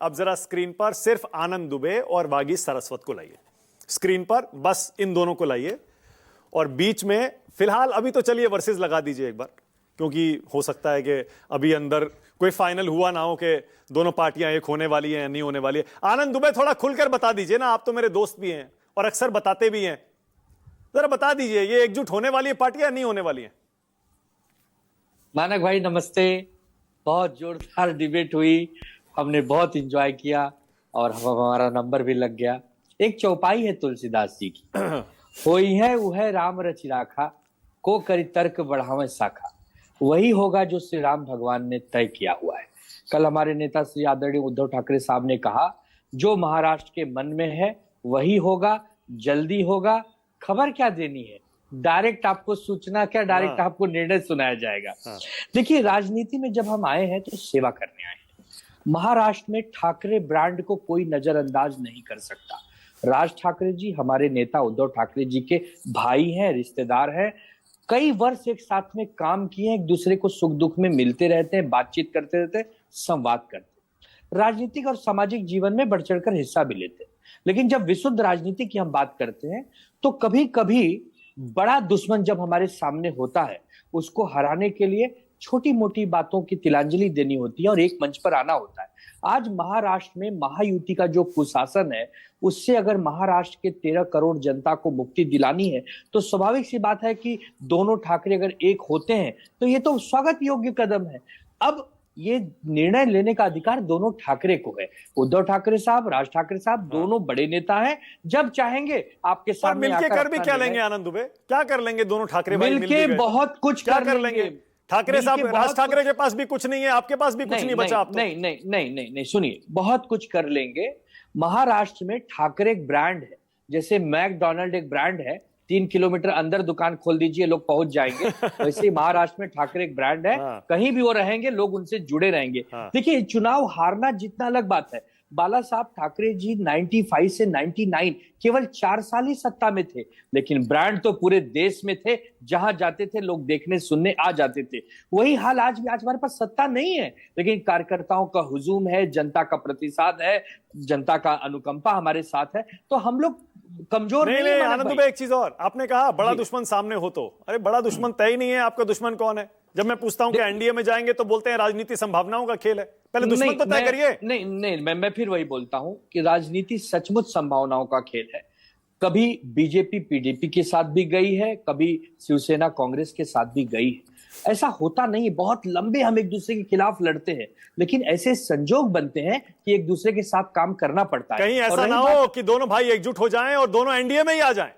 अब जरा स्क्रीन पर सिर्फ आनंद दुबे और वागीश सरस्वत को लाइए। स्क्रीन पर बस इन दोनों को लाइए और बीच में फिलहाल अभी तो चलिए वर्सेस लगा दीजिए एक बार, क्योंकि हो सकता है कि अभी अंदर कोई फाइनल हुआ ना हो कि दोनों पार्टियां एक होने वाली हैं या नहीं होने वाली है। आनंद दुबे थोड़ा खुलकर बता दीजिए ना, आप तो मेरे दोस्त भी हैं और अक्सर बताते भी हैं, जरा बता दीजिए ये एकजुट होने वाली है पार्टियां या नहीं होने वाली है। मानक भाई नमस्ते। बहुत जोरदार डिबेट हुई, हमने बहुत एंजॉय किया और हमारा नंबर भी लग गया। एक चौपाई है तुलसीदास जी की, होई है वह राम रचि राखा, को करी तर्क बढ़ावे शाखा। वही होगा जो श्री राम भगवान ने तय किया हुआ है। कल हमारे नेता श्री आदरणीय उद्धव ठाकरे साहब ने कहा, जो महाराष्ट्र के मन में है वही होगा, जल्दी होगा। खबर क्या देनी है, डायरेक्ट आपको सूचना क्या, डायरेक्ट आपको निर्णय सुनाया जाएगा। देखिए, राजनीति में जब हम आए हैं तो सेवा करने आए हैं। महाराष्ट्र में ठाकरे ब्रांड को कोई नजरअंदाज नहीं कर सकता। राज ठाकरे जी हमारे नेता उद्धव ठाकरे जी के भाई हैं, रिश्तेदार हैं। कई वर्ष एक साथ में काम किए, एक दूसरे को सुख दुख में मिलते रहते हैं, बातचीत करते रहते हैं, संवाद करते हैं, राजनीतिक और सामाजिक जीवन में बढ़ चढ़कर हिस्सा भी लेते हैं। लेकिन जब विशुद्ध राजनीति की हम बात करते हैं तो कभी कभी बड़ा दुश्मन जब हमारे सामने होता है, उसको हराने के लिए छोटी मोटी बातों की तिलांजलि देनी होती है और एक मंच पर आना होता है। आज महाराष्ट्र में महायुति का जो कुशासन है, उससे अगर महाराष्ट्र के 13 करोड़ जनता को मुक्ति दिलानी है तो स्वाभाविक सी बात है कि दोनों ठाकरे अगर एक होते हैं तो ये तो स्वागत योग्य कदम है। अब ये निर्णय लेने का अधिकार दोनों ठाकरे को है। उद्धव ठाकरे साहब, राज ठाकरे साहब दोनों बड़े नेता हैं, जब चाहेंगे आपके सामने मिलके कर भी क्या लेंगे आनंद दुबे, क्या कर लेंगे दोनों ठाकरे भाई मिलके बहुत कुछ कर लेंगे। ठाकरे साहब, राज ठाकरे के पास भी कुछ नहीं है, आपके पास भी कुछ नहीं बचा। आप नहीं नहीं नहीं नहीं नहीं, सुनिए, बहुत कुछ कर लेंगे। महाराष्ट्र में ठाकरे एक ब्रांड है, जैसे मैकडोनाल्ड एक ब्रांड है, 3 किलोमीटर अंदर दुकान खोल दीजिए लोग पहुंच जाएंगे, वैसे ही महाराष्ट्र में ठाकरे एक ब्रांड है। कहीं भी वो रहेंगे लोग उनसे जुड़े रहेंगे। देखिए, चुनाव हारना जितना अलग बात है, बाला साहब ठाकरे जी 95 से 99 केवल 4 साल ही सत्ता में थे, लेकिन ब्रांड तो पूरे देश में थे, जहां जाते थे लोग देखने सुनने आ जाते थे। वही हाल आज भी, आज हमारे पास सत्ता नहीं है लेकिन कार्यकर्ताओं का हुजूम है, जनता का प्रतिसाद है, जनता का अनुकंपा हमारे साथ है, तो हम लोग कमजोर नहीं है। आनंद दुबे, एक चीज और, आपने कहा बड़ा दुश्मन सामने हो तो, अरे बड़ा दुश्मन तय ही नहीं है, आपका दुश्मन कौन है? जब मैं पूछता हूं कि एनडीए में जाएंगे तो बोलते हैं राजनीति संभावनाओं का खेल है। पहले दुश्मन तो तय करिए। नहीं नहीं, मैं फिर वही बोलता हूं कि राजनीति सचमुच संभावनाओं का खेल है। कभी बीजेपी पीडीपी के साथ भी गई है, कभी शिवसेना कांग्रेस के साथ भी गई है। ऐसा होता नहीं, बहुत लंबे हम एक दूसरे के खिलाफ लड़ते हैं, लेकिन ऐसे संजोग बनते हैं कि एक दूसरे के साथ काम करना पड़ता है। कहीं ऐसा ना हो कि दोनों भाई एकजुट हो जाएं और दोनों एनडीए में ही आ जाएं।